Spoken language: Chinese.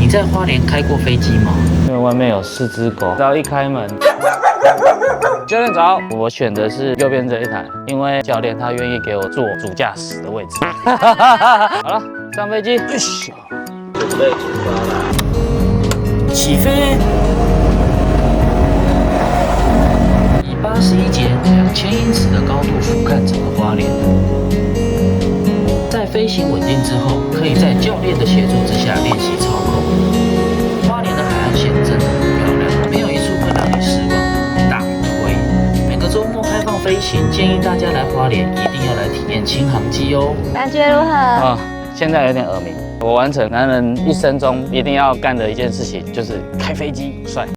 在花莲开过飞机吗？因为外面有4只狗，只要一开门，教练早，我选的是右边这一台，因为教练他愿意给我坐主驾驶的位置。好了，上飞机，准备出发啦！起飞！以81节2000英尺的高度俯瞰整个花莲。在飞行稳定之后，可以在教练的协助之下练习操控。花莲的海岸线真的很漂亮，没有一处会让你失望。大推！每个周末开放飞行，建议大家来花莲一定要来体验轻航机哦。感觉如何？现在有点耳鸣。我完成男人一生中一定要干的一件事情，就是开飞机，帅。